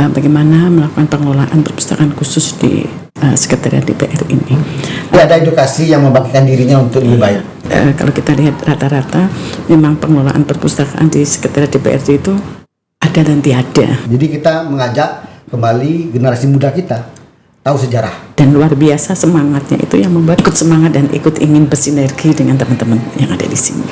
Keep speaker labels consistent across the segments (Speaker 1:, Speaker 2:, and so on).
Speaker 1: bagaimana melakukan pengelolaan perpustakaan khusus di Sekretariat DPR ini.
Speaker 2: Ada edukasi yang membagikan dirinya untuk lebih baik.
Speaker 1: Kalau kita lihat rata-rata memang pengelolaan perpustakaan di Sekretariat DPRD itu ada dan tiada.
Speaker 2: Jadi kita mengajak kembali generasi muda kita tahu sejarah.
Speaker 1: Dan luar biasa semangatnya itu yang membuat ikut semangat dan ikut ingin bersinergi dengan teman-teman yang ada di sini.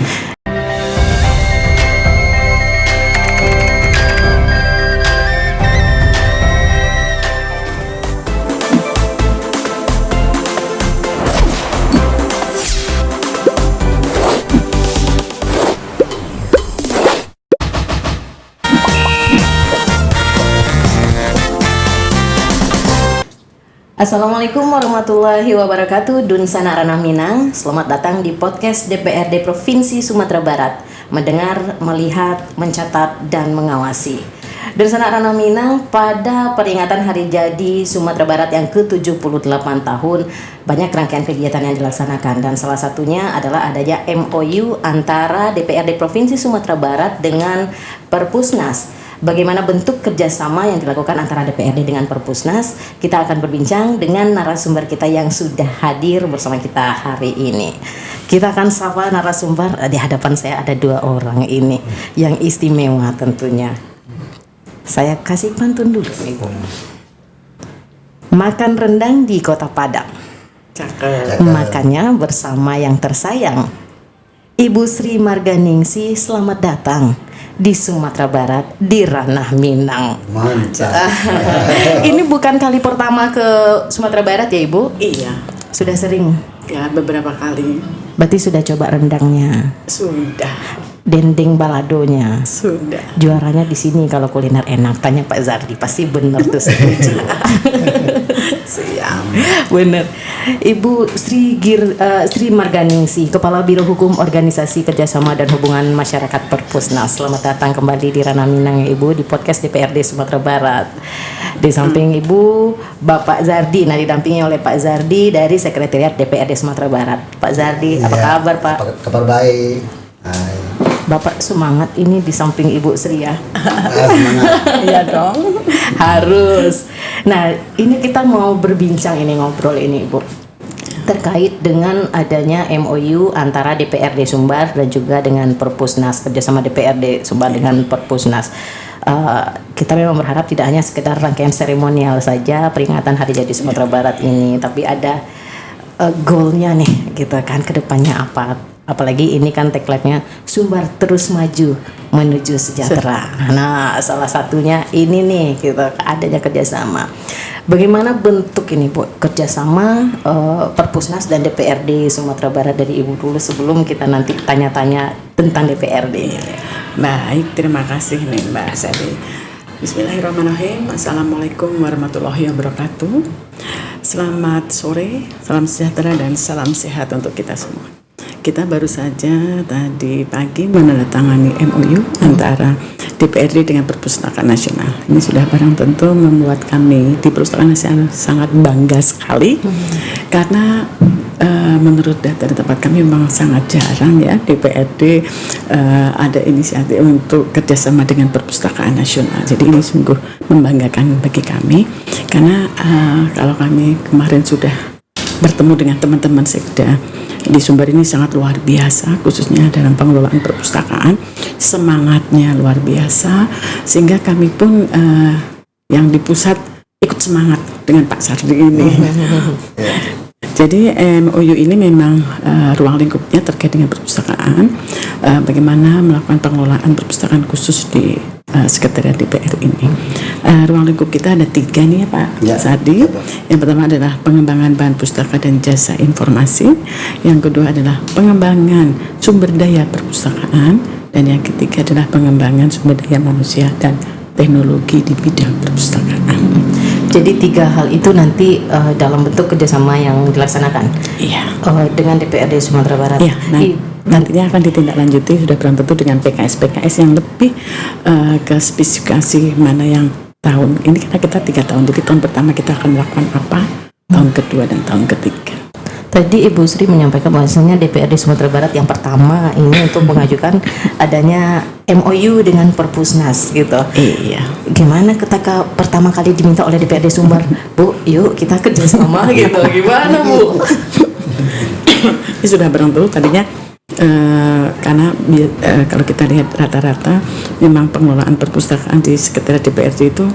Speaker 3: Assalamualaikum warahmatullahi wabarakatuh. Dun Sana Ranah Minang. Selamat datang di podcast DPRD Provinsi Sumatera Barat. Mendengar, melihat, mencatat, dan mengawasi. Dun Sana Ranah Minang pada peringatan Hari Jadi Sumatera Barat yang ke-78 tahun, banyak rangkaian kegiatan yang dilaksanakan, dan salah satunya adalah adanya MOU antara DPRD Provinsi Sumatera Barat dengan Perpusnas. Bagaimana bentuk kerjasama yang dilakukan antara DPRD dengan Perpusnas? Kita akan berbincang dengan narasumber kita yang sudah hadir bersama kita hari ini. Kita akan sapa narasumber. Di hadapan saya ada dua orang ini yang istimewa tentunya. Saya kasih pantun dulu. Makan rendang di Kota Padang.
Speaker 1: Cakep.
Speaker 3: Makannya bersama yang tersayang. Ibu Sri Marganingsi, selamat datang di Sumatera Barat, di Ranah Minang.
Speaker 2: Mantap.
Speaker 3: Ini bukan kali pertama ke Sumatera Barat ya Ibu?
Speaker 1: Iya,
Speaker 3: Sudah sering?
Speaker 1: ya beberapa kali.
Speaker 3: Berarti sudah coba rendangnya,
Speaker 1: Sudah.
Speaker 3: dendeng baladonya.
Speaker 1: Sudah.
Speaker 3: Juaranya di sini kalau kuliner enak. Tanya Pak Zardi, pasti bener tuh setuju.
Speaker 1: Siap.
Speaker 3: Bener. Ibu Sri Marganingsi, Kepala Biro Hukum Organisasi Kerjasama dan Hubungan Masyarakat Perpusnas. Selamat datang kembali di Ranah Minang ya Ibu, di podcast DPRD Sumatera Barat. Di samping Ibu, Bapak Zardi, didampingi oleh Pak Zardi dari Sekretariat DPRD Sumatera Barat. Pak Zardi, apa kabar Pak?
Speaker 2: Kabar baik. Hai.
Speaker 3: Bapak semangat ini di samping Ibu Sri ya.
Speaker 2: Semangat.
Speaker 1: Iya dong.
Speaker 3: Harus. Nah, ini kita mau berbincang ngobrol ini Ibu, terkait dengan adanya MOU antara DPRD Sumbar dan juga dengan Perpusnas, kerjasama DPRD Sumbar dengan Perpusnas. Kita memang berharap tidak hanya sekedar rangkaian seremonial saja peringatan Hari Jadi Sumatera Barat ini, tapi ada goalnya nih, gitu kan, kedepannya apa? Apalagi ini kan tagline-nya Sumbar terus maju menuju sejahtera. Nah, salah satunya ini nih, gitu, adanya kerjasama. Bagaimana bentuk ini Bu, kerjasama Perpusnas dan DPRD Sumatera Barat dari Ibu dulu sebelum kita nanti tanya-tanya tentang DPRD.
Speaker 1: Baik, terima kasih nih Mbak Sari. Bismillahirrahmanirrahim. Assalamualaikum warahmatullahi wabarakatuh. Selamat sore, salam sejahtera dan salam sehat untuk kita semua. Kita baru saja tadi pagi menandatangani MOU antara DPRD dengan Perpustakaan Nasional. Ini sudah barang tentu membuat kami di Perpustakaan Nasional sangat bangga sekali, karena menurut data di tempat kami memang sangat jarang ya DPRD ada inisiatif untuk kerjasama dengan Perpustakaan Nasional. Jadi ini sungguh membanggakan bagi kami, karena kalau kami kemarin sudah bertemu dengan teman-teman Sekda di Sumbar, ini sangat luar biasa, khususnya dalam pengelolaan perpustakaan, semangatnya luar biasa, sehingga kami pun yang di pusat ikut semangat dengan Pak Sardi ini. Jadi MOU ini memang ruang lingkupnya terkait dengan perpustakaan, bagaimana melakukan pengelolaan perpustakaan khusus di Sekretariat DPR ini. Ruang lingkup kita ada 3 nih ya Pak Sardi. Yang pertama adalah pengembangan bahan pustaka dan jasa informasi. Yang kedua adalah pengembangan sumber daya perpustakaan. Dan yang ketiga adalah pengembangan sumber daya manusia dan teknologi di bidang perpustakaan.
Speaker 3: Jadi 3 hal itu nanti dalam bentuk kerjasama yang dilaksanakan.
Speaker 1: Iya.
Speaker 3: Dengan DPRD Sumatera Barat.
Speaker 1: Iya. Nantinya akan ditindaklanjuti sudah berang tentu dengan PKS yang lebih ke spesifikasi mana yang tahun ini, karena kita 3 tahun. Jadi tahun pertama kita akan melakukan apa, tahun kedua dan tahun ketiga.
Speaker 3: Tadi Ibu Sri menyampaikan bahwasanya DPRD Sumatera Barat yang pertama ini untuk mengajukan adanya MOU dengan Perpusnas gitu.
Speaker 1: Iya.
Speaker 3: Gimana ketika pertama kali diminta oleh DPRD Sumbar, Bu, yuk kita kerjasama gitu. Gimana Bu?
Speaker 1: Ini sudah barang dulu tadinya karena kalau kita lihat rata-rata memang pengelolaan perpustakaan di sekretariat DPRD itu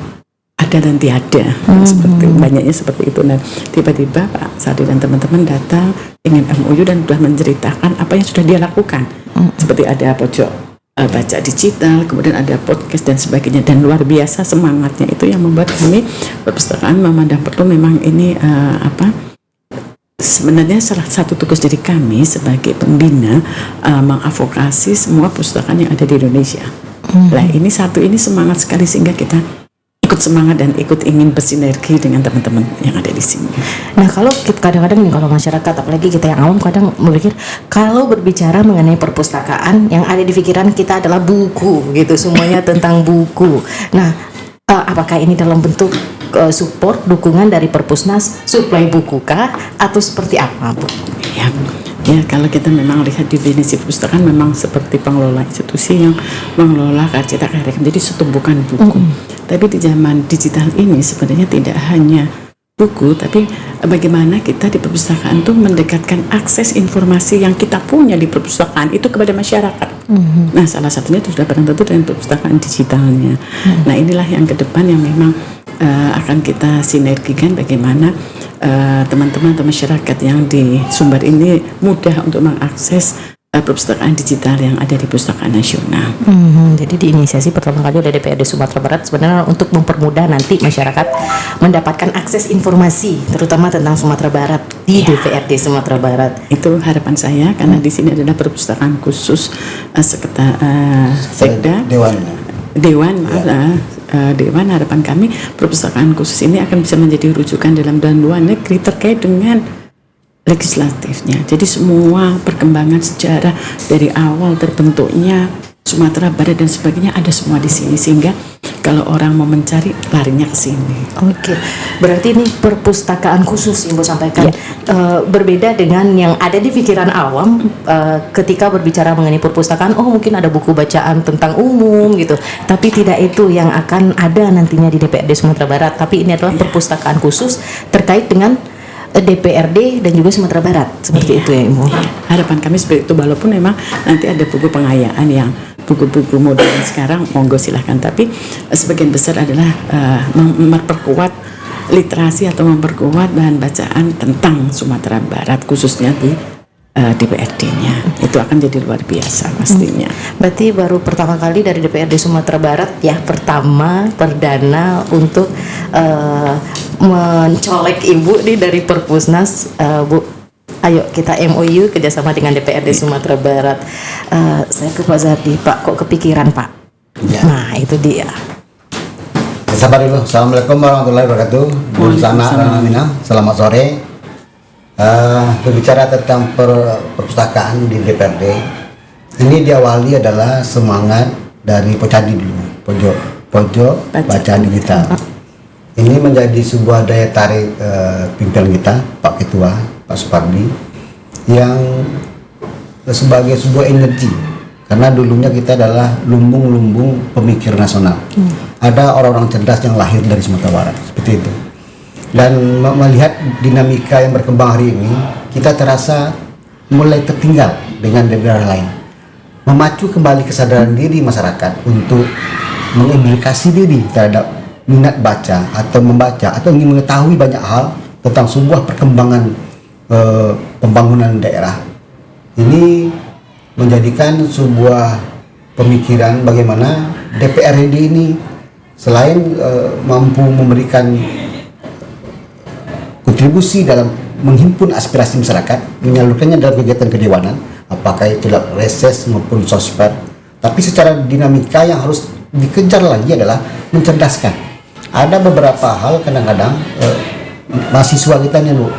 Speaker 1: ada dan tiada, seperti banyaknya seperti itu. Dan tiba-tiba Pak Sadi dan teman-teman datang ingin MOU dan sudah menceritakan apa yang sudah dia lakukan, seperti ada pojok baca digital, kemudian ada podcast dan sebagainya, dan luar biasa semangatnya itu yang membuat kami perpustakaan memandang perlu memang ini sebenarnya salah satu tugas dari kami sebagai pembina mengadvokasi semua perpustakaan yang ada di Indonesia. Nah ini semangat sekali sehingga kita ikut semangat dan ikut ingin bersinergi dengan teman-teman yang ada di sini.
Speaker 3: Nah kalau kadang-kadang nih kalau masyarakat, apalagi kita yang awam, kadang berpikir kalau berbicara mengenai perpustakaan yang ada di pikiran kita adalah buku gitu, semuanya tentang buku. Nah apakah ini dalam bentuk support, dukungan dari Perpusnas, suplai buku kah atau seperti apa Bu?
Speaker 1: Ya, kalau kita memang lihat definisi perpustakaan memang seperti pengelola institusi yang mengelola cetak karya, jadi setumbukan buku. Tapi di zaman digital ini sebenarnya tidak hanya buku, tapi bagaimana kita di perpustakaan tuh mendekatkan akses informasi yang kita punya di perpustakaan itu kepada masyarakat. Nah, salah satunya itu sudah barang tentu dengan perpustakaan digitalnya. Nah, inilah yang ke depan yang memang akan kita sinergikan bagaimana teman-teman atau masyarakat yang di Sumbar ini mudah untuk mengakses perpustakaan digital yang ada di Perpustakaan Nasional.
Speaker 3: Jadi diinisiasi pertama kali oleh DPRD Sumatera Barat sebenarnya untuk mempermudah nanti masyarakat mendapatkan akses informasi terutama tentang Sumatera Barat di DPRD Sumatera Barat.
Speaker 1: Itu harapan saya karena di sini adalah perpustakaan khusus Sekda Dewan. Harapan kami perpustakaan khusus ini akan bisa menjadi rujukan dalam dan luar negeri terkait dengan legislatifnya. Jadi semua perkembangan sejarah dari awal terbentuknya Sumatera Barat dan sebagainya ada semua di sini, sehingga kalau orang mau mencari larinya ke sini.
Speaker 3: Oke, berarti ini perpustakaan khusus Ibu sampaikan berbeda dengan yang ada di pikiran awam ketika berbicara mengenai perpustakaan. Oh mungkin ada buku bacaan tentang umum gitu, tapi tidak itu yang akan ada nantinya di DPRD Sumatera Barat. Tapi ini adalah perpustakaan khusus terkait dengan DPRD dan juga Sumatera Barat seperti itu ya Ibu.
Speaker 1: Harapan kami seperti itu, walaupun memang nanti ada buku pengayaan yang buku-buku modern sekarang monggo silahkan, tapi sebagian besar adalah memperkuat literasi atau memperkuat bahan bacaan tentang Sumatera Barat khususnya di DPRD-nya. Itu akan jadi luar biasa pastinya.
Speaker 3: Berarti baru pertama kali dari DPRD Sumatera Barat ya, perdana untuk mencolek Ibu nih dari Perpusnas. Bu, ayo kita MOU kerjasama dengan DPRD Sumatera Barat. Saya ke Pak Zardi, Pak, kok kepikiran Pak?
Speaker 2: Ya.
Speaker 3: Nah itu dia.
Speaker 2: Sabar dulu. Assalamualaikum warahmatullahi wabarakatuh. Selamat sore. Berbicara tentang perpustakaan di DPRD, ini diawali adalah semangat dari Pocadi dulu, pojok baca digital. Ini menjadi sebuah daya tarik pimpinan kita, Pak Ketua, Pak Supardi, yang sebagai sebuah energi, karena dulunya kita adalah lumbung-lumbung pemikir nasional. Ada orang-orang cerdas yang lahir dari Sumatera Barat, seperti itu. Dan melihat dinamika yang berkembang hari ini, kita terasa mulai tertinggal dengan daerah lain. Memacu kembali kesadaran diri masyarakat untuk mengedukasi diri terhadap minat baca atau membaca atau ingin mengetahui banyak hal tentang sebuah perkembangan pembangunan daerah. Ini menjadikan sebuah pemikiran bagaimana DPRD ini selain mampu memberikan kontribusi dalam menghimpun aspirasi masyarakat, menyalurkannya dalam kegiatan kedewanan, apakah itu reses maupun sosper, tapi secara dinamika yang harus dikejar lagi adalah mencerdaskan. Ada beberapa hal kadang-kadang mahasiswa kita nih Bu,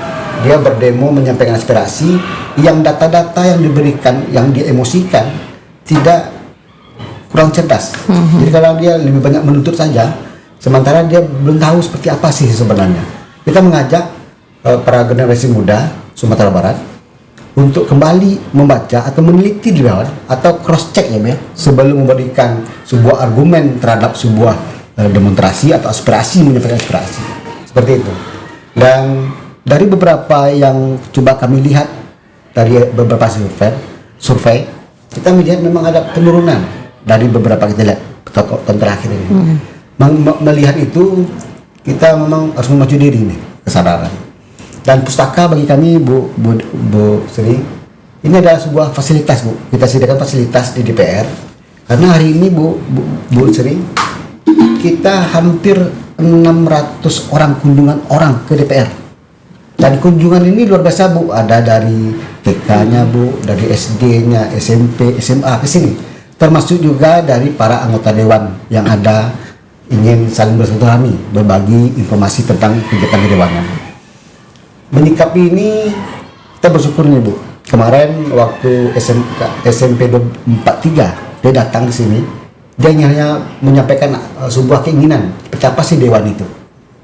Speaker 2: dia berdemo menyampaikan aspirasi, yang data-data yang diberikan, yang diemosikan tidak kurang cerdas. Jadi kalau dia lebih banyak menuntut saja, sementara dia belum tahu seperti apa sih sebenarnya. Kita mengajak para generasi muda Sumatera Barat untuk kembali membaca atau meneliti di bawah atau cross check ya Bel, sebelum memberikan sebuah argumen terhadap sebuah demonstrasi atau aspirasi, menyampaikan aspirasi seperti itu. Dan dari beberapa yang coba kami lihat dari beberapa survei kita melihat memang ada penurunan dari beberapa kita lihat tahun terakhir ini. Melihat itu kita memang harus memacu diri nih, kesadaran. Dan pustaka bagi kami Bu Sri ini adalah sebuah fasilitas Bu. Kita sediakan fasilitas di DPR karena hari ini Bu Sri kita hampir 600 orang kunjungan orang ke DPR. Dan kunjungan ini luar biasa Bu, ada dari TK-nya Bu, dari SD-nya, SMP, SMA ke sini. Termasuk juga dari para anggota dewan yang ada ingin saling bersilaturahmi, berbagi informasi tentang kegiatan kedewanan. Menyikapi ini kita bersyukur nih Bu. Kemarin waktu SMP 43 dia datang ke sini, dia hanya menyampaikan sebuah keinginan, seperti apa sih dewan itu.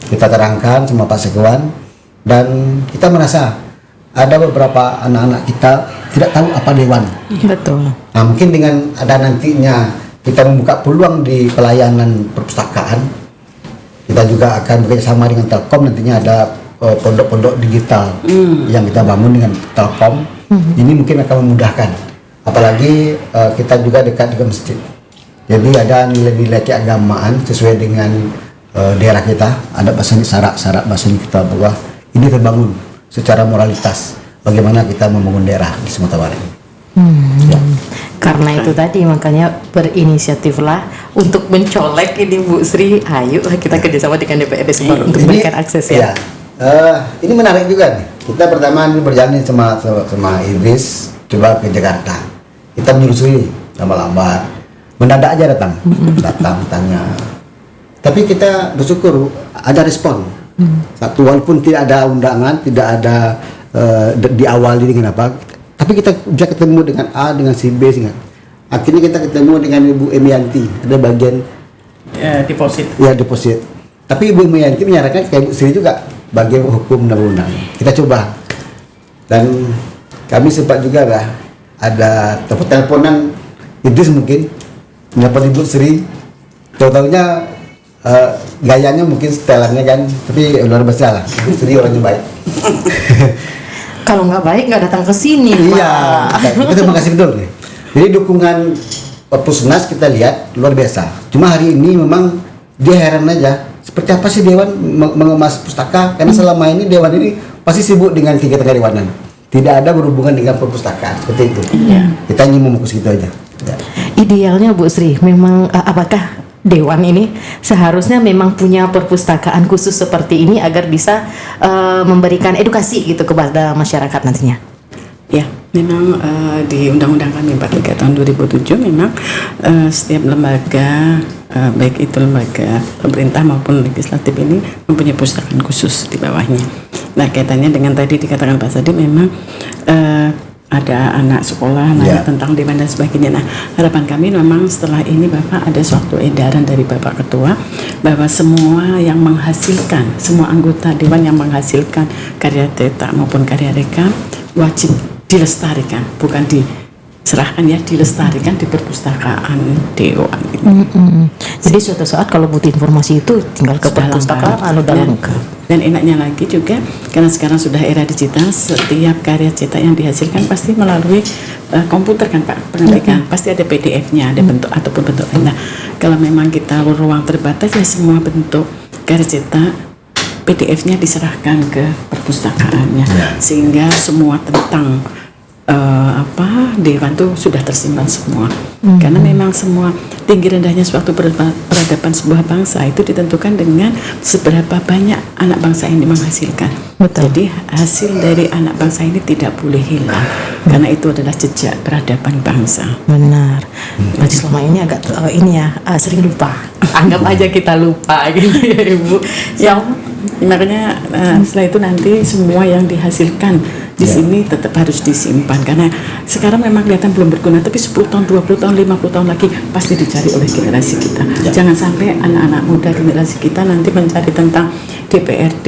Speaker 2: Kita terangkan sama Pak Sekwan dan kita merasa ada beberapa anak-anak kita tidak tahu apa dewan.
Speaker 3: Betul.
Speaker 2: Nah, mungkin dengan ada nantinya kita membuka peluang di pelayanan perpustakaan, kita juga akan bekerjasama dengan Telkom, nantinya ada pondok-pondok digital yang kita bangun dengan Telkom. Ini mungkin akan memudahkan, apalagi kita juga dekat dengan masjid, jadi ada nilai-nilai keagamaan sesuai dengan daerah kita, ada syarat bahasa kita bahwa ini terbangun secara moralitas bagaimana kita membangun daerah di Sumatera Barat. Ya.
Speaker 3: Karena itu tadi makanya berinisiatiflah untuk mencolek ini Bu Sri. Ayo kita kerjasama dengan DPRD Semarang untuk memberikan akses ya.
Speaker 2: Ini menarik juga nih. Kita pertama ini berjalan sama Idris coba ke Jakarta. Kita menyusui lama-lama, mendadak aja datang tanya. Tapi kita bersyukur ada respon. Satu, walaupun tidak ada undangan, tidak ada diawali dengan apa, tapi kita bisa ketemu dengan A, dengan si B, akhirnya kita ketemu dengan Ibu Emianti, ada bagian
Speaker 1: deposit.
Speaker 2: Ya, deposit. Tapi Ibu Emianti menyarankan kayak Ibu Sri juga bagian hukum undang-undang. Kita coba. Dan kami sempat juga lah ada teleponan Idris mungkin menyapa Ibu Sri. Tahu-tahunya gayanya mungkin setelannya kan, tapi luar biasa lah. Ibu Sri orangnya baik.
Speaker 3: Kalau nggak baik nggak datang ke sini.
Speaker 2: Iya, kita terima kasih betul nih. Jadi dukungan Pusnas kita lihat luar biasa. Cuma hari ini memang dia heran aja, seperti apa sih Dewan mengemas pustaka? Karena selama ini Dewan ini pasti sibuk dengan kegiatan kedewanan, tidak ada berhubungan dengan perpustakaan seperti itu. Kita ingin memfokus gitu aja. Ya.
Speaker 3: Idealnya Bu Sri, memang apakah Dewan ini seharusnya memang punya perpustakaan khusus seperti ini agar bisa memberikan edukasi gitu kepada masyarakat nantinya?
Speaker 1: Ya, memang di Undang-Undang kami 43 tahun 2007 memang setiap lembaga, baik itu lembaga pemerintah maupun legislatif ini mempunyai perpustakaan khusus di bawahnya. Nah, kaitannya dengan tadi dikatakan Pak Sadi, memang ada anak sekolah nanya tentang dewan dan sebagainya. Nah, harapan kami memang setelah ini Bapak ada suatu edaran dari Bapak Ketua bahwa semua yang menghasilkan, semua anggota dewan yang menghasilkan karya cetak maupun karya rekam wajib dilestarikan, bukan diserahkan ya, dilestarikan di perpustakaan dewan.
Speaker 3: Jadi suatu saat kalau butuh informasi itu tinggal ke perpustakaan udah lengkap.
Speaker 1: Dan enaknya lagi juga karena sekarang sudah era digital, setiap karya cetak yang dihasilkan pasti melalui komputer kan Pak, pengetikan pasti ada PDF-nya, ada bentuk ataupun bentuk lain. Nah, kalau memang kita ruang terbatas ya semua bentuk karya cetak PDF-nya diserahkan ke perpustakaannya, sehingga semua tentang dewan itu sudah tersimpan semua. Karena memang semua tinggi rendahnya suatu peradaban sebuah bangsa itu ditentukan dengan seberapa banyak anak bangsa ini menghasilkan.
Speaker 3: Betul.
Speaker 1: Jadi hasil dari anak bangsa ini tidak boleh hilang, karena itu adalah jejak peradaban bangsa.
Speaker 3: Benar. Berarti selama ini agak sering lupa. Anggap aja kita lupa gitu ya Ibu.
Speaker 1: Ya, makanya setelah itu nanti semua yang dihasilkan di sini tetap harus disimpan, karena sekarang memang kelihatan belum berguna, tapi 10 tahun, 20 tahun, 50 tahun lagi pasti dicari oleh generasi kita. Jangan sampai anak-anak muda generasi kita nanti mencari tentang DPRD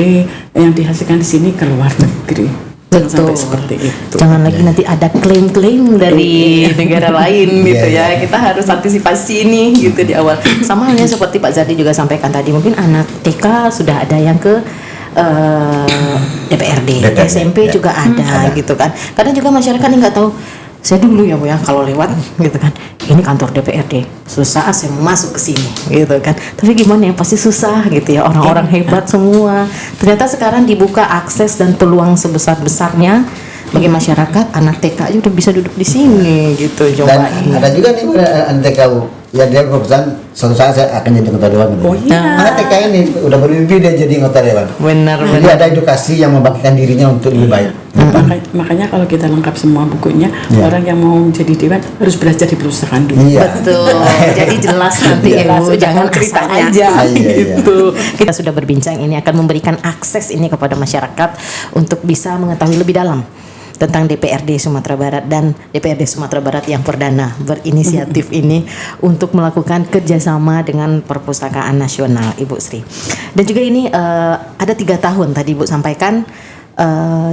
Speaker 1: yang dihasilkan di sini ke luar negeri. Jangan sampai seperti itu.
Speaker 3: Jangan lagi nanti ada klaim-klaim dari negara lain gitu ya. Kita harus antisipasi nih gitu di awal. Sama halnya seperti Pak Zardi juga sampaikan tadi, mungkin anak TK sudah ada yang ke DPRD, SMP juga ada gitu kan. Kadang juga masyarakat ini nggak tahu. Saya dulu ya Bu ya, kalau lewat gitu kan, ini kantor DPRD, susah saya mau masuk ke sini gitu kan. Tapi gimana ya, pasti susah gitu ya, orang-orang hebat semua. Ternyata sekarang dibuka akses dan peluang sebesar-besarnya bagi masyarakat. Anak TK aja udah bisa duduk di sini gitu.
Speaker 2: Dan
Speaker 3: Cobain.
Speaker 2: ada juga nih anak TK ya, dia berpesan suatu saat saya akan jadi anggota dewan.
Speaker 1: Oh iya.
Speaker 2: Anak TK ini udah bermimpi dia jadi anggota dewan.
Speaker 3: Benar.
Speaker 2: Jadi ada edukasi yang membangkitkan dirinya untuk lebih baik.
Speaker 1: Makanya kalau kita lengkap semua bukunya, orang yang mau jadi dewan harus belajar di perpustakaan dulu.
Speaker 2: Iya.
Speaker 3: Betul. Jadi jelas nanti
Speaker 1: Jelas,
Speaker 3: Ibu, jangan
Speaker 1: cerita
Speaker 3: asal
Speaker 1: aja
Speaker 3: aja
Speaker 2: iya.
Speaker 3: gitu. Kita sudah berbincang, ini akan memberikan akses ini kepada masyarakat untuk bisa mengetahui lebih dalam tentang DPRD Sumatera Barat dan DPRD Sumatera Barat yang perdana berinisiatif ini untuk melakukan kerjasama dengan Perpustakaan Nasional, Ibu Sri. Dan juga ini ada 3 tahun tadi Ibu sampaikan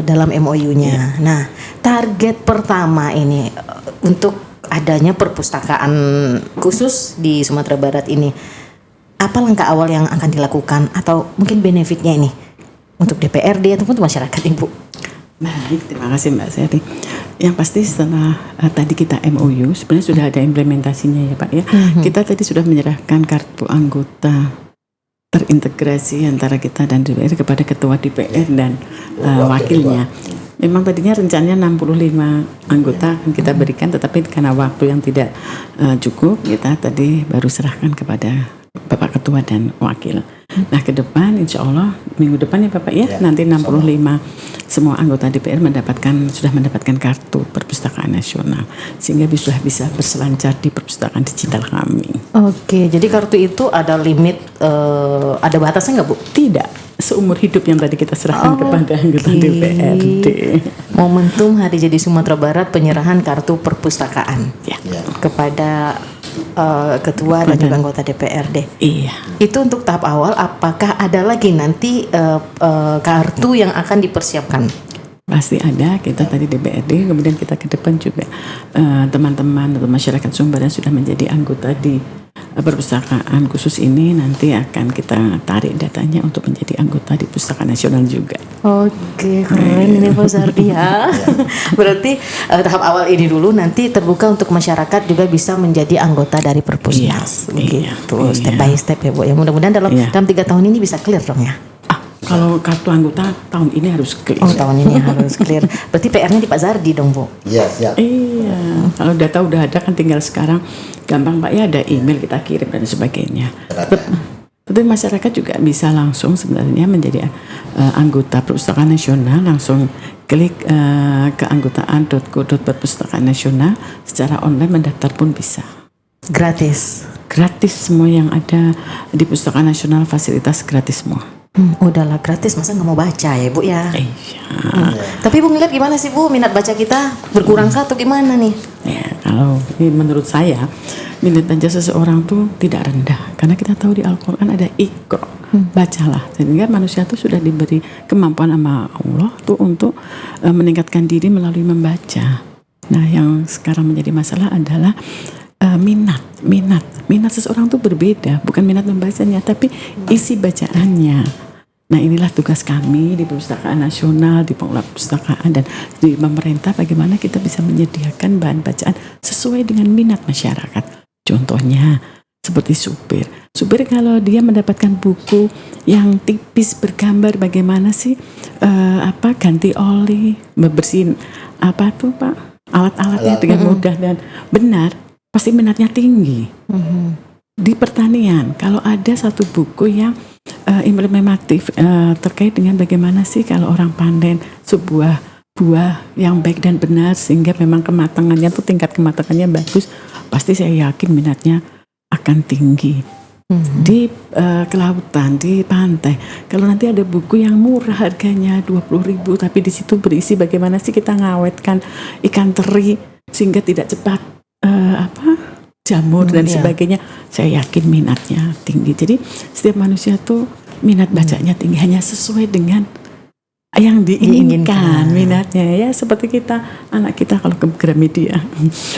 Speaker 3: dalam MOU-nya. Nah, target pertama ini untuk adanya perpustakaan khusus di Sumatera Barat ini, apa langkah awal yang akan dilakukan atau mungkin benefitnya ini untuk DPRD ataupun untuk masyarakat, Ibu?
Speaker 1: Baik, terima kasih Mbak Seri. Yang pasti setelah tadi kita MOU, sebenarnya sudah ada implementasinya ya Pak ya. Kita tadi sudah menyerahkan kartu anggota terintegrasi antara kita dan DPR kepada ketua DPR dan wakilnya. Memang tadinya rencananya 65 anggota akan kita berikan, tetapi karena waktu yang tidak cukup, kita tadi baru serahkan kepada Bapak Ketua dan Wakil. Nah, ke depan insya Allah minggu depan ya Bapak ya, nanti 65 semua anggota DPR sudah mendapatkan kartu Perpustakaan Nasional, sehingga bisa berselancar di perpustakaan digital kami.
Speaker 3: Oke, jadi kartu itu ada limit, ada batasnya nggak Bu?
Speaker 1: Tidak, seumur hidup yang tadi kita serahkan kepada anggota DPRD.
Speaker 3: Momentum Hari Jadi Sumatera Barat penyerahan kartu perpustakaan kepada ketua dan juga anggota DPRD.
Speaker 1: Iya.
Speaker 3: Itu untuk tahap awal. Apakah ada lagi nanti kartu yang akan dipersiapkan?
Speaker 1: Pasti ada. Kita tadi DPRD, kemudian kita ke depan juga teman-teman atau masyarakat Sumber yang sudah menjadi anggota di perpustakaan khusus ini, nanti akan kita tarik datanya untuk menjadi anggota di Perpustakaan Nasional juga.
Speaker 3: Oke, keren ini Pak Zardi ya. Berarti tahap awal ini dulu, nanti terbuka untuk masyarakat juga bisa menjadi anggota dari perpustakaan. Begitu, step by step ya Bu. Ya mudah-mudahan dalam 3 tahun ini bisa clear dong ya.
Speaker 1: Kalau kartu anggota tahun ini harus clear.
Speaker 3: Oh, tahun ini harus clear. Berarti PR-nya di Pak Zardi dong Bu.
Speaker 2: Iya, siap.
Speaker 1: Iya. Kalau data udah ada kan tinggal sekarang gampang Pak ya, ada email kita kirim dan sebagainya. Tapi masyarakat juga bisa langsung sebenarnya menjadi anggota Perpustakaan Nasional, langsung klik keanggotaan.go.perpustakaan nasional, secara online mendaftar pun bisa.
Speaker 3: Gratis.
Speaker 1: Gratis semua yang ada di Perpustakaan Nasional, fasilitas gratis semua.
Speaker 3: Udahlah gratis, masa nggak mau baca ya Bu ya?
Speaker 1: Iya.
Speaker 3: Tapi Bu ngeliat gimana sih Bu, minat baca kita berkurang atau gimana nih?
Speaker 1: Ya, kalau menurut saya minat baca seseorang tuh tidak rendah, karena kita tahu di Al-Quran ada Iqra, bacalah, sehingga manusia tuh sudah diberi kemampuan sama Allah tuh untuk meningkatkan diri melalui membaca. Nah, yang sekarang menjadi masalah adalah minat seseorang tuh berbeda, bukan minat membacanya tapi isi bacaannya. Nah, inilah tugas kami di Perpustakaan Nasional, di pengelola perpustakaan dan di pemerintah, bagaimana kita bisa menyediakan bahan bacaan sesuai dengan minat masyarakat. Contohnya seperti supir kalau dia mendapatkan buku yang tipis bergambar bagaimana sih ganti oli, bersihin alat-alatnya dengan mudah dan benar, pasti minatnya tinggi. Di pertanian, kalau ada satu buku yang implementatif terkait dengan bagaimana sih kalau orang panen sebuah buah yang baik dan benar sehingga memang kematangannya tuh tingkat kematangannya bagus, pasti saya yakin minatnya akan tinggi. Di kelautan, di pantai, kalau nanti ada buku yang murah harganya 20.000 tapi di situ berisi bagaimana sih kita ngawetkan ikan teri sehingga tidak cepat jamur dan sebagainya, saya yakin minatnya tinggi. Jadi setiap manusia tuh minat bacanya tinggi, hanya sesuai dengan yang diinginkan minatnya ya, seperti anak kita kalau ke Gramedia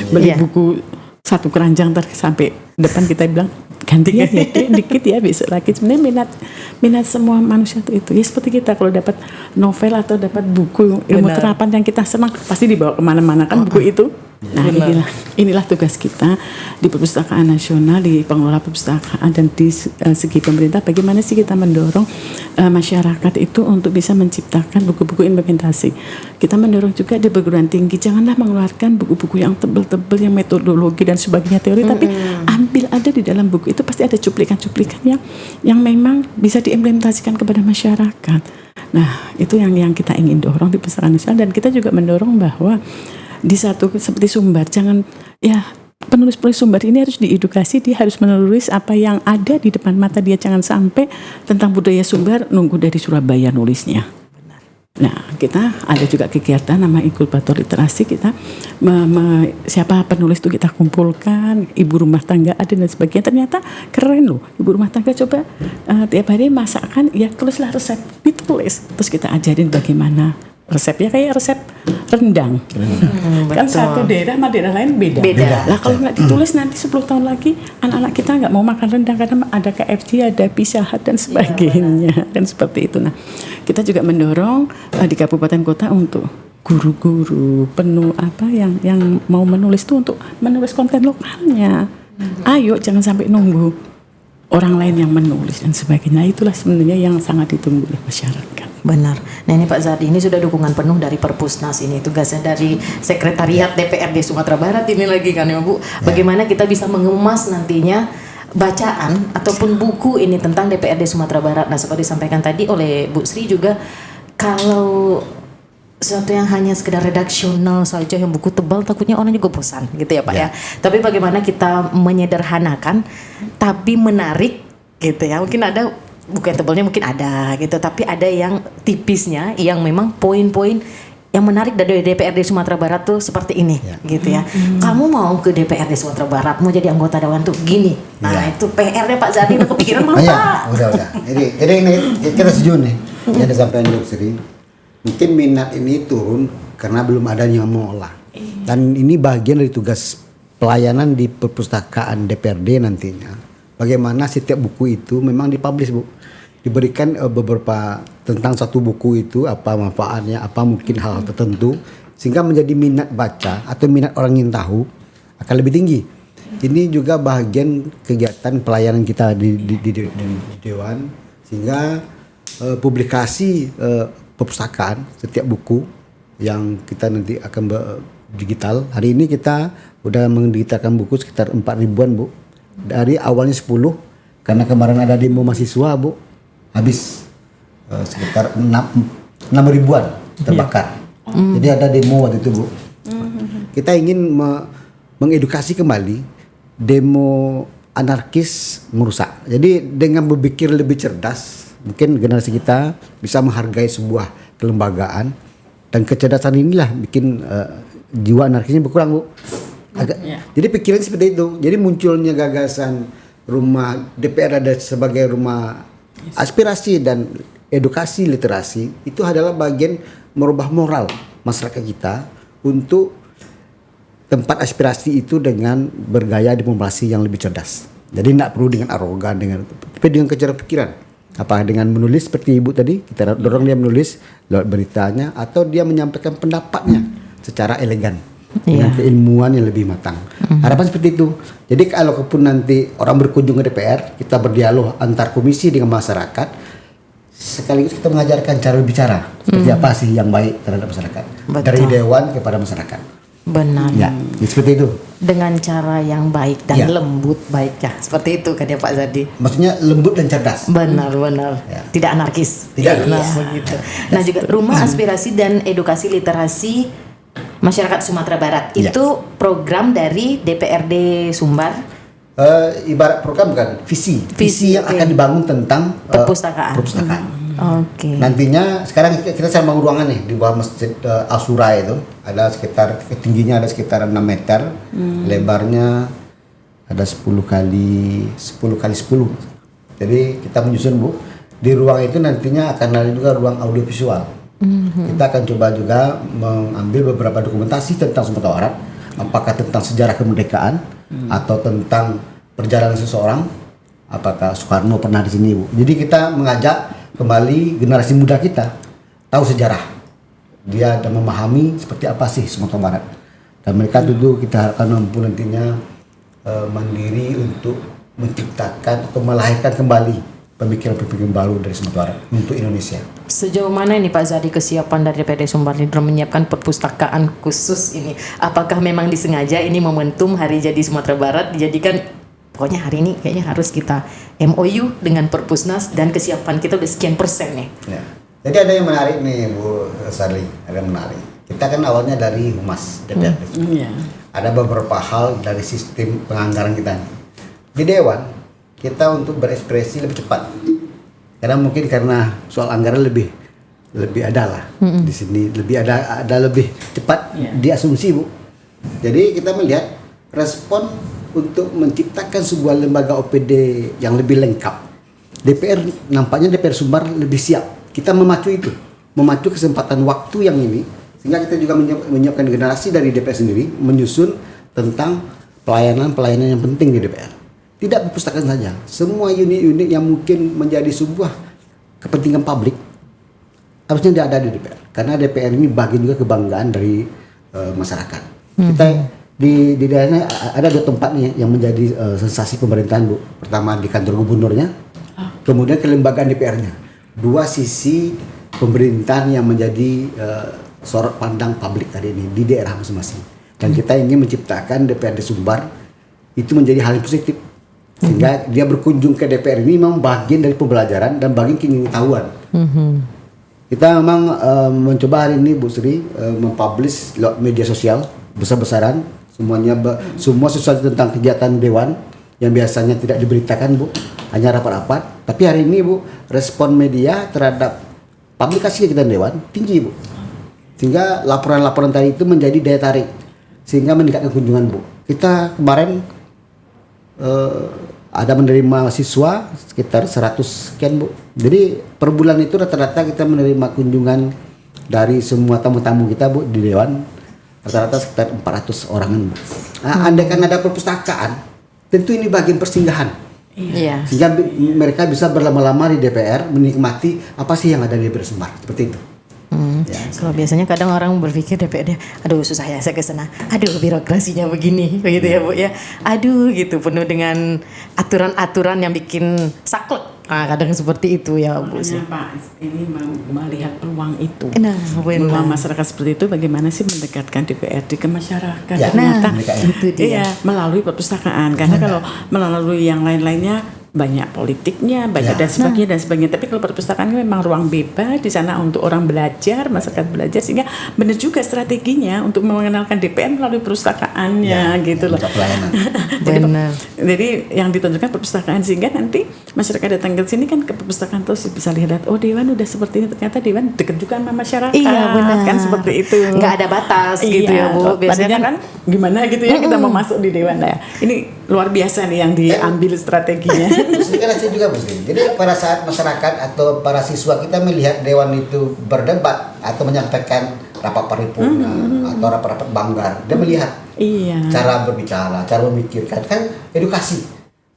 Speaker 1: beli buku satu keranjang sampai depan kita bilang gantinya dikit ya besok lagi. Sebenarnya minat semua manusia itu ya seperti kita kalau dapat novel atau dapat buku ilmu terapan yang kita senang pasti dibawa kemana-mana kan buku itu. Nah inilah tugas kita di Perpustakaan Nasional, di pengelola perpustakaan dan di segi pemerintah, bagaimana sih kita mendorong masyarakat itu untuk bisa menciptakan buku-buku implementasi. Kita mendorong juga di perguruan tinggi, janganlah mengeluarkan buku-buku yang tebel-tebel yang metodologi dan sebagainya teori, tapi ambil ada di dalam buku itu pasti ada cuplikan-cuplikan yang memang bisa diimplementasikan kepada masyarakat. Nah itu yang kita ingin dorong di Perpustakaan Nasional, dan kita juga mendorong bahwa di satu seperti Sumbar, jangan ya penulis-penulis Sumbar ini harus diedukasi, dia harus menulis apa yang ada di depan mata dia, jangan sampai tentang budaya Sumbar nunggu dari Surabaya nulisnya. Nah kita ada juga kegiatan nama inkubator literasi, kita siapa penulis itu kita kumpulkan, ibu rumah tangga ada dan sebagainya. Ternyata keren loh, ibu rumah tangga coba tiap hari masakan, ya tulislah resep, ditulis, terus kita ajarin bagaimana resepnya, kayak resep rendang. Kan satu daerah sama daerah lain beda. Lah kalau nggak ditulis nanti 10 tahun lagi anak-anak kita nggak mau makan rendang karena ada KFC, ada Pizza Hut dan sebagainya. Kan seperti itu. Nah kita juga mendorong di kabupaten kota untuk guru-guru yang mau menulis itu untuk menulis konten lokalnya. Ayo jangan sampai nunggu orang lain yang menulis dan sebagainya. Itulah sebenarnya yang sangat ditunggu oleh masyarakat.
Speaker 3: Benar. Nah ini Pak Zardi, ini sudah dukungan penuh dari Perpusnas, ini tugasnya dari Sekretariat DPRD Sumatera Barat ini lagi kan ya Bu. Bagaimana kita bisa mengemas nantinya bacaan ataupun buku ini tentang DPRD Sumatera Barat. Nah seperti disampaikan tadi oleh Bu Sri juga, kalau sesuatu yang hanya sekedar redaksional saja, yang buku tebal, takutnya orang juga bosan gitu ya Pak ya. Tapi bagaimana kita menyederhanakan tapi menarik gitu ya. Mungkin ada buku yang tebalnya mungkin ada gitu, tapi ada yang tipisnya yang memang poin-poin yang menarik dari DPRD Sumatera Barat tuh seperti ini gitu ya. Kamu mau ke DPRD Sumatera Barat, mau jadi anggota dewan tuh gini. Nah itu PR-nya Pak Zardi, udah kepikiran belum Pak?
Speaker 2: Udah. Jadi ini kita setuju nih yang disampaikan Dok Sri. Mungkin minat ini turun karena belum ada yang mengolah. Dan ini bagian dari tugas pelayanan di perpustakaan DPRD nantinya. Bagaimana setiap buku itu memang dipublish Bu. Diberikan beberapa tentang satu buku itu, apa manfaatnya, apa mungkin hal-hal tertentu, sehingga menjadi minat baca atau minat orang yang tahu akan lebih tinggi. Ini juga bagian kegiatan pelayanan kita di Dewan, sehingga publikasi perpustakaan setiap buku yang kita nanti akan digital. Hari ini kita udah mendigitalkan buku sekitar 4.000-an Bu. Dari awalnya 10, karena kemarin ada demo mahasiswa Bu, habis sekitar 6.000-an terbakar. Jadi ada demo waktu itu Bu. Kita ingin mengedukasi kembali, demo anarkis merusak. Jadi dengan berpikir lebih cerdas, mungkin generasi kita bisa menghargai sebuah kelembagaan, dan kecerdasan inilah bikin jiwa anarkisnya berkurang Bu. Jadi pikiran seperti itu. Jadi munculnya gagasan rumah DPR ada sebagai rumah aspirasi dan edukasi literasi, itu adalah bagian merubah moral masyarakat kita untuk tempat aspirasi itu dengan bergaya diplomasi yang lebih cerdas. Jadi tidak perlu dengan arogan, tapi dengan kecerdasan pikiran. Apa dengan menulis seperti Ibu tadi, kita dorong dia menulis lewat beritanya, atau dia menyampaikan pendapatnya secara elegan dengan keilmuan yang lebih matang. Harapan seperti itu. Jadi kalau pun nanti orang berkunjung ke DPR, kita berdialog antar komisi dengan masyarakat, sekaligus kita mengajarkan cara berbicara seperti apa sih yang baik terhadap masyarakat. Betul. Dari dewan kepada masyarakat.
Speaker 3: Benar.
Speaker 2: Ya, seperti itu.
Speaker 3: Dengan cara yang baik dan lembut, baik ya. Seperti itu kan ya Pak Zardi.
Speaker 2: Maksudnya lembut dan cerdas.
Speaker 3: Benar.
Speaker 2: Ya.
Speaker 3: Tidak anarkis.
Speaker 2: Tidak.
Speaker 3: Begitu. Nah juga rumah aspirasi dan edukasi literasi masyarakat Sumatera Barat itu program dari DPRD Sumbar. Ibarat program bukan visi yang akan dibangun tentang perpustakaan. Oke. Nantinya sekarang kita sedang bangun ruangan nih di bawah Masjid Asura itu, ada sekitar tingginya ada sekitar 6 meter, lebarnya ada 10 kali 10. Jadi kita menyusun Bu, di ruang itu nantinya akan ada juga ruang audiovisual.
Speaker 2: Kita akan coba juga mengambil beberapa dokumentasi tentang Sumatera Barat, apakah tentang sejarah kemerdekaan atau tentang perjalanan seseorang, apakah Soekarno pernah di sini, Bu. Jadi kita mengajak kembali generasi muda kita tahu sejarah, dia dan memahami seperti apa sih Sumatera Barat, dan mereka dulu kita harapkan mampu nantinya mandiri untuk menciptakan atau melahirkan kembali pemikiran-pemikiran baru dari Sumatera Barat untuk Indonesia.
Speaker 3: Sejauh mana ini Pak Zadi kesiapan dari DPRD Sumbar dalam menyiapkan perpustakaan khusus ini? Apakah memang disengaja ini momentum Hari Jadi Sumatera Barat dijadikan pokoknya hari ini kayaknya harus kita MOU dengan Perpusnas dan kesiapan kita udah sekian persen nih.
Speaker 2: Ya. Jadi ada yang menarik nih Bu Sarli, ada yang menarik. Kita kan awalnya dari Humas DPRD. Ada beberapa hal dari sistem penganggaran kita. Di Dewan kita untuk berekspresi lebih cepat. Karena soal anggaran lebih ada lah. Di sini lebih ada lebih cepat diasumsi, Bu. Jadi kita melihat respon untuk menciptakan sebuah lembaga OPD yang lebih lengkap. Nampaknya DPR Sumbar lebih siap. Kita memacu kesempatan waktu yang ini, sehingga kita juga menyiapkan generasi dari DPR sendiri menyusun tentang pelayanan yang penting di DPR. Tidak perpustakaan saja, semua unit-unit yang mungkin menjadi sebuah kepentingan publik harusnya ada di DPR. Karena DPR ini bagian juga kebanggaan dari masyarakat. Kita di daerahnya ada 2 tempat nih yang menjadi sensasi pemerintahan, Bu. Pertama di kantor gubernurnya, kemudian kelembagaan DPR-nya. 2 sisi pemerintahan yang menjadi sorot pandang publik tadi ini di daerah masing-masing. Dan kita ingin menciptakan DPRD Sumbar itu menjadi hal yang positif. Sehingga dia berkunjung ke DPR ini memang bagian dari pembelajaran dan bagian keingintahuan. Kita memang mencoba hari ini Bu Sri mempublish lewat media sosial besar-besaran semua sesuatu tentang kegiatan Dewan yang biasanya tidak diberitakan, Bu, hanya rapat-rapat. Tapi hari ini, Bu, respon media terhadap publikasi kegiatan Dewan tinggi, Bu. Sehingga laporan-laporan tadi itu menjadi daya tarik sehingga meningkatkan kunjungan, Bu. Kita kemarin ada menerima siswa sekitar 100 sekian, Bu. Jadi per bulan itu rata-rata kita menerima kunjungan dari semua tamu-tamu kita, Bu, di Dewan rata-rata sekitar 400 orangan, Bu. Nah, andaikan ada perpustakaan, tentu ini bagian persinggahan.
Speaker 3: Iya.
Speaker 2: Sehingga mereka bisa berlama-lama di DPR menikmati apa sih yang ada di DPR Sumbar, seperti itu.
Speaker 3: Ya, kalau biasanya kadang orang berpikir DPRD, aduh susah ya saya ke sana, aduh birokrasinya begini, begitu ya Bu ya, aduh gitu penuh dengan aturan-aturan yang bikin saklek. Nah, kadang seperti itu ya Bu.
Speaker 1: Makanya Pak, ini melihat peluang itu.
Speaker 3: Nah,
Speaker 1: peluang masyarakat seperti itu, bagaimana sih mendekatkan DPRD ke masyarakat?
Speaker 2: Ya,
Speaker 1: Ternyata
Speaker 3: itu dia.
Speaker 1: iya, melalui perpustakaan. Karena kalau melalui yang lain-lainnya banyak politiknya, banyak dan sebagainya. Tapi kalau perpustakaan memang ruang bebas di sana untuk orang belajar, masyarakat belajar, sehingga benar juga strateginya untuk mengenalkan DPR melalui perpustakaannya, gitu loh. Jadi yang ditunjukkan perpustakaan, sehingga nanti masyarakat datang ke sini kan ke perpustakaan terus bisa lihat, oh Dewan udah seperti ini, ternyata Dewan dekat juga sama masyarakat.
Speaker 3: Iya, benar.
Speaker 1: Kan seperti itu.
Speaker 3: Nggak ada batas gitu ya Bu.
Speaker 1: Biasanya kan gimana gitu ya kita mau masuk di Dewan ya. Ini luar biasa nih yang diambil strateginya.
Speaker 2: Sedikit juga mesti. Jadi pada saat masyarakat atau para siswa kita melihat Dewan itu berdebat atau menyampaikan rapat paripurna atau rapat-rapat banggar, dia melihat cara berbicara, cara memikirkan, kan edukasi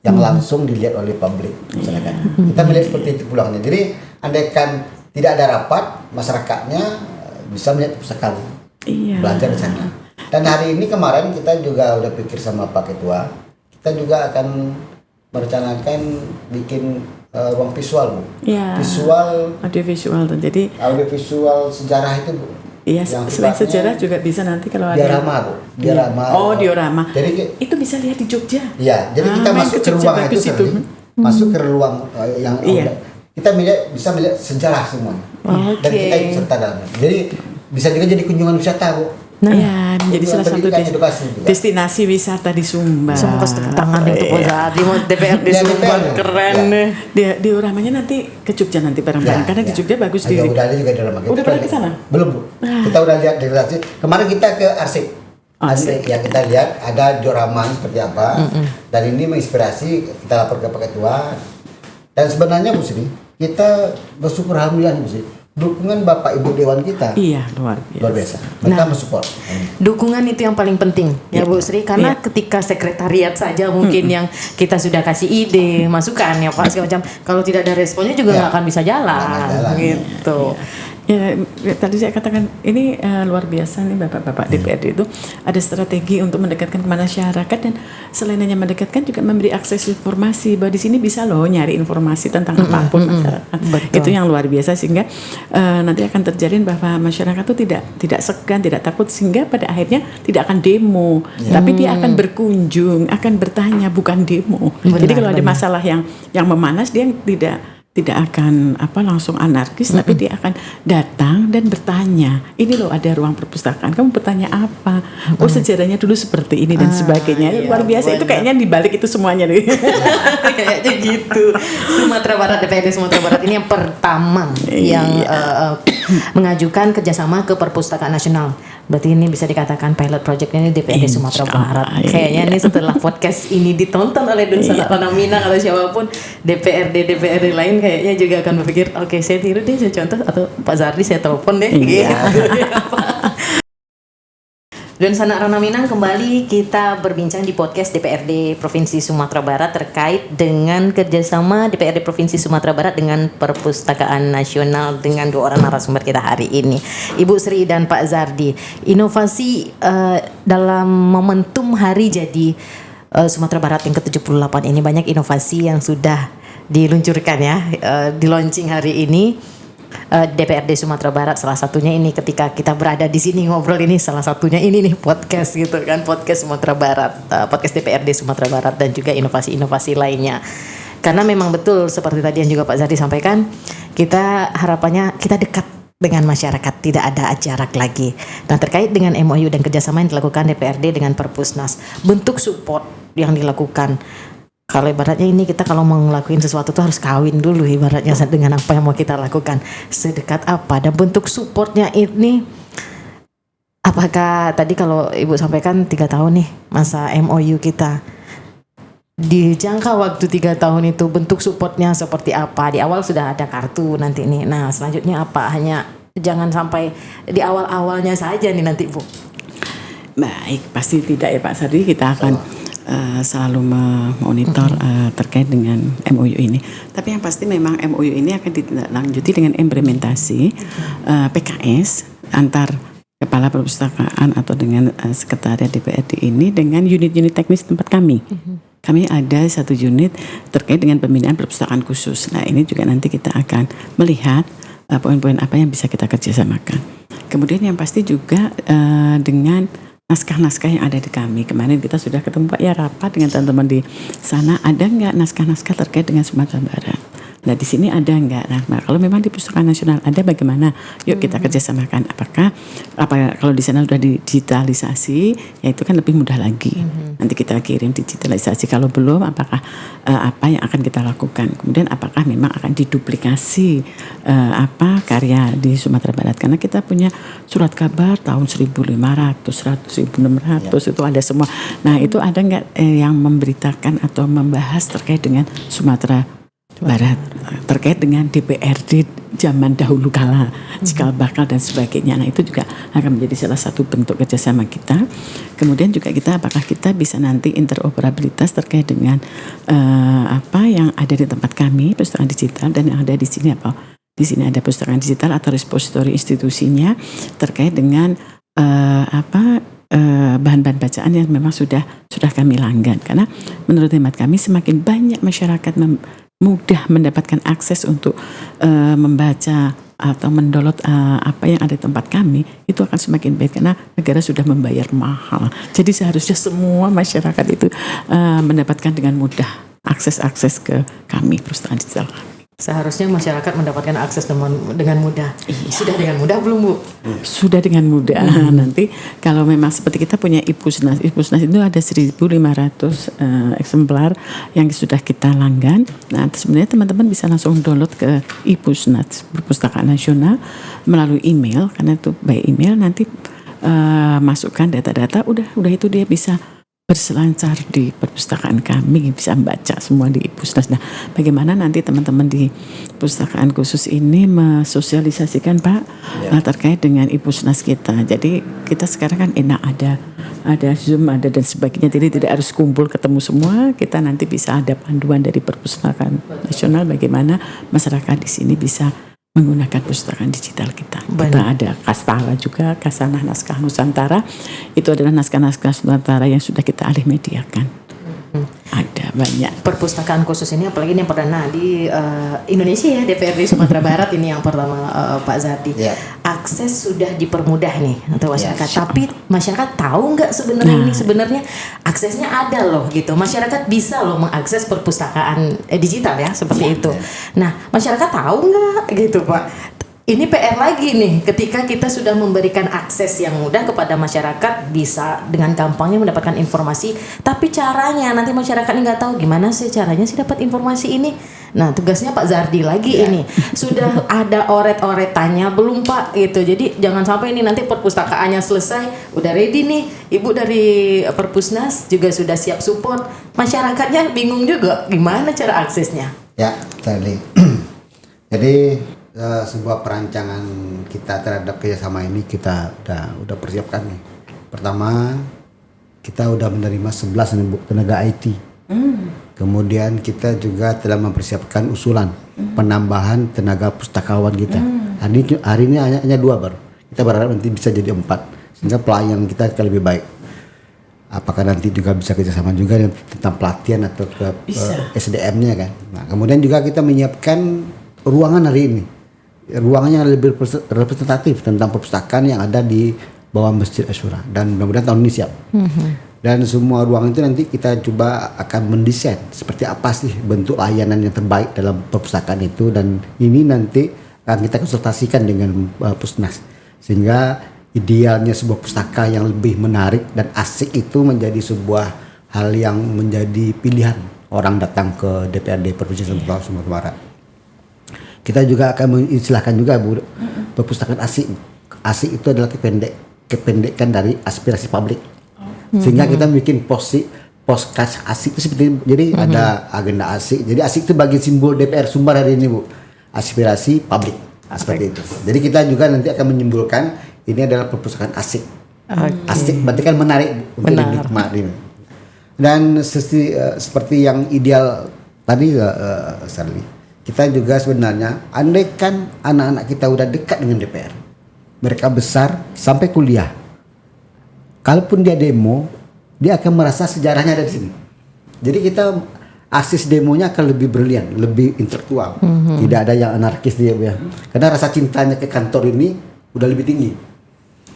Speaker 2: yang langsung dilihat oleh publik masyarakat. Kita melihat seperti itu pulangnya. Jadi andaikan tidak ada rapat, masyarakatnya bisa melihat perpustakaan, belajar di sana. Dan hari ini kemarin kita juga udah pikir sama Pak Ketua, kita juga akan merencanakan bikin ruang visual, Bu.
Speaker 1: Iya. Audiovisual tuh. Jadi
Speaker 2: audiovisual sejarah itu, Bu.
Speaker 1: Iya, selain sejarah juga bisa nanti kalau ada
Speaker 2: diorama, Bu. Diorama.
Speaker 1: Oh, diorama.
Speaker 2: Jadi
Speaker 1: itu bisa lihat di Jogja.
Speaker 2: Iya, jadi kita masuk ke ruang itu. Masuk ke ruang yang kita bisa melihat sejarah semua. Dan kita ikut serta dalamnya. Jadi bisa juga jadi kunjungan wisata, Bu.
Speaker 1: Ya, menjadi salah satu destinasi wisata di Sumbar.
Speaker 3: Semoga tepuk tangan untuk Zadi, DPRD Sumbar keren.
Speaker 1: Dioramanya nanti ke Jogja nanti bareng-bareng, karena di Jogja bagus.
Speaker 2: Udah ada juga diorama.
Speaker 1: Udah pernah ke sana?
Speaker 2: Belum, Bu. Kita udah lihat deklarasi. Kemarin kita ke Arsip. Ya, kita lihat ada diorama seperti apa. Dan ini menginspirasi, kita lapor ke Pak Ketua. Dan sebenarnya Bu Sri, kita bersyukur alhamdulillah Bu Sri. dukungan Bapak Ibu Dewan kita
Speaker 1: Iya, luar
Speaker 2: biasa. Mereka mensupport.
Speaker 3: Dukungan itu yang paling penting ya Bu Sri, karena ketika sekretariat saja mungkin yang kita sudah kasih ide, masukan ya Pak segala macam, kalau tidak ada responnya juga nggak akan bisa jalan gitu.
Speaker 1: Ya, tadi saya katakan ini luar biasa nih Bapak-bapak DPRD itu ada strategi untuk mendekatkan masyarakat, dan selain hanya mendekatkan juga memberi akses informasi bahwa di sini bisa loh nyari informasi tentang apapun masyarakat. Itu yang luar biasa, sehingga nanti akan terjalin bahwa masyarakat itu tidak segan, tidak takut, sehingga pada akhirnya tidak akan demo, tapi dia akan berkunjung, akan bertanya, bukan demo. Jadi kalau ada masalah yang memanas, dia tidak akan langsung anarkis, tapi dia akan datang dan bertanya, ini loh ada ruang perpustakaan, kamu bertanya apa? Oh sejarahnya dulu seperti ini dan sebagainya. Luar biasa, itu kayaknya dibalik itu semuanya nih.
Speaker 3: Kayaknya gitu. Sumatera Barat, DPRD Sumatera Barat ini yang pertama yang mengajukan kerjasama ke Perpustakaan Nasional. Berarti ini bisa dikatakan pilot projectnya ini DPRD Sumatera Barat. Kayaknya ini setelah podcast ini ditonton oleh Dun Sana Ranah Minang atau siapapun DPRD lain, kayaknya juga akan berpikir, oke, saya tiru deh, saya contoh, atau Pak Zardi saya telepon deh. Gitu. Dun Sana Ranah Minang, kembali kita berbincang di podcast DPRD Provinsi Sumatera Barat terkait dengan kerjasama DPRD Provinsi Sumatera Barat dengan Perpustakaan Nasional dengan dua orang narasumber kita hari ini, Ibu Sri dan Pak Zardi. Inovasi dalam momentum hari jadi Sumatera Barat yang ke-78 ini, banyak inovasi yang sudah diluncurkan ya, di launching hari ini. DPRD Sumatera Barat salah satunya ini, ketika kita berada di sini ngobrol ini, salah satunya ini nih podcast gitu kan, podcast Sumatera Barat, podcast DPRD Sumatera Barat, dan juga inovasi-inovasi lainnya. Karena memang betul seperti tadi yang juga Pak Zardi sampaikan, kita harapannya kita dekat dengan masyarakat, tidak ada jarak lagi. Nah, terkait dengan MOU dan kerjasama yang dilakukan DPRD dengan Perpusnas, bentuk support yang dilakukan. Kalau ibaratnya ini kita kalau mau ngelakuin sesuatu tuh harus kawin dulu ibaratnya dengan apa yang mau kita lakukan. Sedekat apa dan bentuk supportnya ini, apakah tadi kalau Ibu sampaikan 3 tahun nih masa MOU kita, di jangka waktu 3 tahun itu bentuk supportnya seperti apa? Di awal sudah ada kartu nanti nih, nah selanjutnya apa? Hanya jangan sampai di awal-awalnya saja nih nanti Bu.
Speaker 1: Baik, pasti tidak ya Pak Sardi, kita akan selalu memonitor terkait dengan MOU ini. Tapi yang pasti memang MOU ini akan ditindaklanjuti dengan implementasi PKS antar kepala perpustakaan atau dengan sekretariat DPRD ini dengan unit-unit teknis tempat kami. Kami ada satu unit terkait dengan pembinaan perpustakaan khusus. Nah ini juga nanti kita akan melihat poin-poin apa yang bisa kita kerjasamakan. Kemudian yang pasti juga dengan naskah-naskah yang ada di kami. Kemarin kita sudah ketemu Pak ya, rapat dengan teman-teman di sana, ada nggak naskah-naskah terkait dengan Sumatera Barat. Nah di sini ada nggak? Nah kalau memang di Perpustakaan Nasional ada, bagaimana? Yuk kita kerjasamakan. Apakah kalau di sana sudah digitalisasi, ya itu kan lebih mudah lagi. Nanti kita kirim digitalisasi. Kalau belum, apakah apa yang akan kita lakukan? Kemudian apakah memang akan diduplikasi karya di Sumatera Barat? Karena kita punya surat kabar tahun 1500, 1600 itu ada semua. Nah itu ada nggak yang memberitakan atau membahas terkait dengan Sumatera Barat, terkait dengan DPRD zaman dahulu kala, cikal bakal dan sebagainya. Nah itu juga akan menjadi salah satu bentuk kerjasama kita. Kemudian juga apakah kita bisa nanti interoperabilitas terkait dengan apa yang ada di tempat kami, perpustakaan digital, dan yang ada di sini apa? Di sini ada perpustakaan digital atau repository institusinya terkait dengan bahan-bahan bacaan yang memang sudah kami langgan. Karena menurut hemat kami semakin banyak masyarakat mudah mendapatkan akses untuk membaca atau mendownload apa yang ada di tempat kami, itu akan semakin baik karena negara sudah membayar mahal. Jadi seharusnya semua masyarakat itu mendapatkan dengan mudah akses ke kami, perpustakaan digital.
Speaker 3: Seharusnya masyarakat mendapatkan akses dengan mudah. Sudah dengan mudah belum Bu?
Speaker 1: Sudah dengan mudah. Nanti kalau memang seperti kita punya Ipusnas itu ada 1.500 eksemplar yang sudah kita langgan. Nah sebenarnya teman-teman bisa langsung download ke Ipusnas Perpustakaan Nasional melalui email, karena itu by email nanti masukkan data-data, udah itu dia bisa berselancar di perpustakaan kami, bisa membaca semua di Pusnas. Nah, bagaimana nanti teman-teman di perpustakaan khusus ini mensosialisasikan Pak terkait dengan Ipusnas kita. Jadi kita sekarang kan enak ada Zoom, ada dan sebagainya. Jadi tidak harus kumpul ketemu semua. Kita nanti bisa ada panduan dari Perpustakaan Nasional bagaimana masyarakat di sini bisa menggunakan perpustakaan digital kita. Kita ada Kastara juga, Kasanah Naskah Nusantara. Itu adalah naskah-naskah Nusantara yang sudah kita alih mediakan. Ada banyak.
Speaker 3: Perpustakaan khusus ini apalagi ini yang perdana di Indonesia ya, DPRD Sumatera Barat ini yang pertama Pak Zardi. Akses sudah dipermudah nih untuk masyarakat. Tapi masyarakat tahu nggak sebenarnya ini sebenarnya aksesnya ada loh gitu. Masyarakat bisa loh mengakses perpustakaan digital ya seperti itu. Nah, masyarakat tahu nggak gitu Pak? Ini PR lagi nih, ketika kita sudah memberikan akses yang mudah kepada masyarakat, bisa dengan gampangnya mendapatkan informasi, tapi caranya nanti masyarakat ini nggak tahu gimana sih caranya sih dapat informasi ini. Nah, tugasnya Pak Zardi lagi ini. Sudah ada oret-oretannya belum Pak gitu. Jadi jangan sampai ini nanti perpustakaannya selesai, udah ready nih, Ibu dari Perpusnas juga sudah siap support. Masyarakatnya bingung juga gimana cara aksesnya.
Speaker 2: Ya, Charlie. Jadi sebuah perancangan kita terhadap kerjasama ini kita udah persiapkan nih. Pertama, kita udah menerima 11 tenaga IT. Kemudian kita juga telah mempersiapkan usulan penambahan tenaga pustakawan kita. Hari ini hanya 2 baru. Kita berharap nanti bisa jadi 4 sehingga pelayanan kita akan lebih baik. Apakah nanti juga bisa kerjasama juga tentang pelatihan atau ke SDM-nya kan. Nah, kemudian juga kita menyiapkan ruangan hari ini. Ruangannya lebih representatif tentang perpustakaan yang ada di bawah Masjid Asyura, dan mudah-mudahan tahun ini siap. Dan semua ruangan itu nanti kita coba akan mendesain seperti apa sih bentuk layanan yang terbaik dalam perpustakaan itu, dan ini nanti akan kita konsultasikan dengan Pusnas sehingga idealnya sebuah pustaka yang lebih menarik dan asik itu menjadi sebuah hal yang menjadi pilihan orang datang ke DPRD Provinsi Sumatera Barat. Kita juga akan mengistilahkan juga Bu, perpustakaan asik. Asik itu adalah kependekan dari aspirasi publik. Sehingga kita bikin podcast asik itu seperti jadi ada agenda asik. Jadi asik itu bagi simbol DPR Sumbar hari ini Bu. Aspirasi publik. Seperti itu. Jadi kita juga nanti akan menyimpulkan ini adalah perpustakaan asik. Asik berarti kan menarik Bu, untuk dinikmati. Dan seperti yang ideal tadi Sarli. Kita juga sebenarnya andaikan anak-anak kita udah dekat dengan DPR, mereka besar sampai kuliah, kalaupun dia demo, dia akan merasa sejarahnya ada di sini. Jadi kita akses demonya akan lebih brilian, lebih intelektual. Tidak ada yang anarkis dia ya. Karena rasa cintanya ke kantor ini udah lebih tinggi.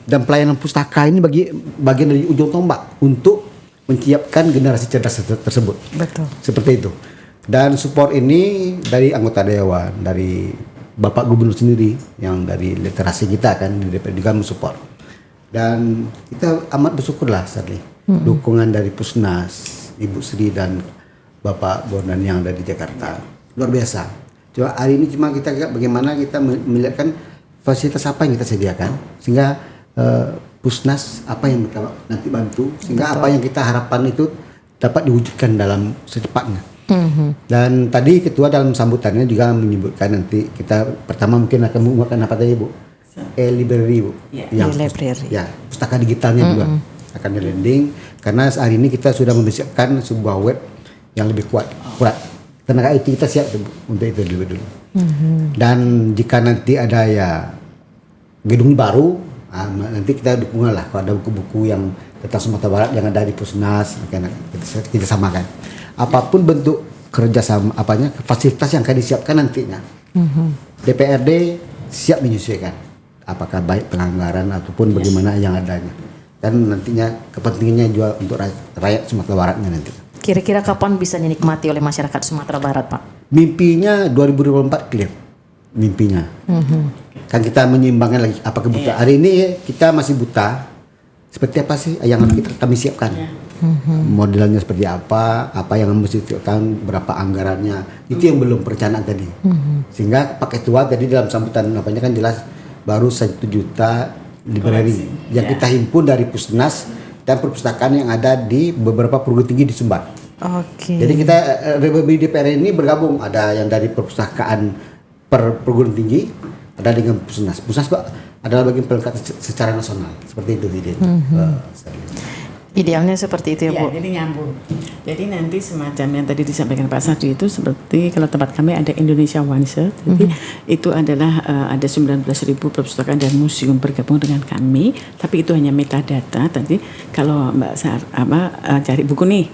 Speaker 2: Dan pelayanan pustaka ini bagian dari ujung tombak untuk menyiapkan generasi cerdas tersebut.
Speaker 3: Betul.
Speaker 2: Seperti itu. Dan support ini dari anggota dewan, dari Bapak Gubernur sendiri yang dari literasi kita kan di DPR juga mensupport. Dan kita amat bersyukurlah Sarli. Dukungan dari Pusnas, Ibu Sri dan Bapak Bondan yang ada di Jakarta. Luar biasa. Cuma hari ini cuma kita bagaimana kita melihatkan fasilitas apa yang kita sediakan sehingga Pusnas apa yang mereka nanti bantu sehingga apa yang kita harapkan itu dapat diwujudkan dalam secepatnya. Dan tadi ketua dalam sambutannya juga menyebutkan nanti kita pertama mungkin akan menguatkan apa tadi Bu? E-library Bu. Yang pustaka digitalnya juga akan di landing karena hari ini kita sudah mempersiapkan sebuah web yang lebih kuat. Tenaga IT kita siap untuk itu dulu. Dan jika nanti ada ya gedung baru, nanti kita dukung lah kalau ada buku-buku yang tentang Sumatera Barat yang ada di Pusnas, kita samakan. Apapun bentuk kerjasama fasilitas yang akan disiapkan nantinya, DPRD siap menyesuaikan apakah baik penganggaran ataupun bagaimana yang adanya, dan nantinya kepentingannya juga untuk rakyat Sumatera Baratnya nanti.
Speaker 3: Kira-kira kapan bisa dinikmati oleh masyarakat Sumatera Barat Pak?
Speaker 2: Mimpinya 2024 clear mimpinya. Kan kita menyeimbangkan lagi apa kebutuhan. Hari ini kita masih buta seperti apa sih yang harus kami siapkan. Modelnya seperti apa yang mesti disiapkan, berapa anggarannya, itu yang belum perencanaan tadi. Sehingga Pak Ketua tadi dalam sambutan apanya kan jelas baru 1 juta library yang kita himpun dari Pusnas dan perpustakaan yang ada di beberapa perguruan tinggi di Sumbar.
Speaker 3: Oke.
Speaker 2: Jadi kita di DPR ini bergabung, ada yang dari perpustakaan perguruan tinggi, ada dengan Pusnas. Pusnas adalah bagian pelengkap secara nasional, seperti itu ide.
Speaker 3: Idealnya seperti itu ya, Bu.
Speaker 1: Jadi nyambung. Jadi nanti semacam yang tadi disampaikan Pak Sardi itu seperti kalau tempat kami ada Indonesia Once, jadi itu adalah ada 19.000 perpustakaan dan museum bergabung dengan kami, tapi itu hanya metadata. Tadi kalau Mbak cari buku nih,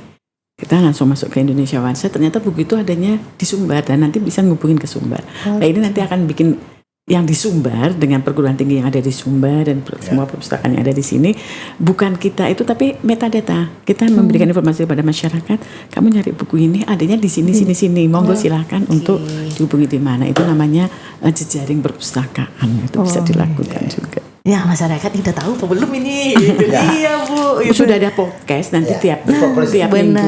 Speaker 1: kita langsung masuk ke Indonesia Once, ternyata buku itu adanya di Sumbar dan nanti bisa ngubungin ke Sumbar. Nah ini nanti akan bikin yang di Sumbar dengan perguruan tinggi yang ada di Sumbar dan semua perpustakaan yang ada di sini, bukan kita itu tapi metadata. Kita memberikan informasi kepada masyarakat, kamu nyari buku ini adanya di sini sini, monggo silahkan untuk dihubungi di mana. Itu namanya jejaring perpustakaan, itu bisa dilakukan juga.
Speaker 3: Ya, masyarakat udah tahu apa belum ini? Iya, Bu.
Speaker 1: Sudah ada podcast nanti tiap minggu.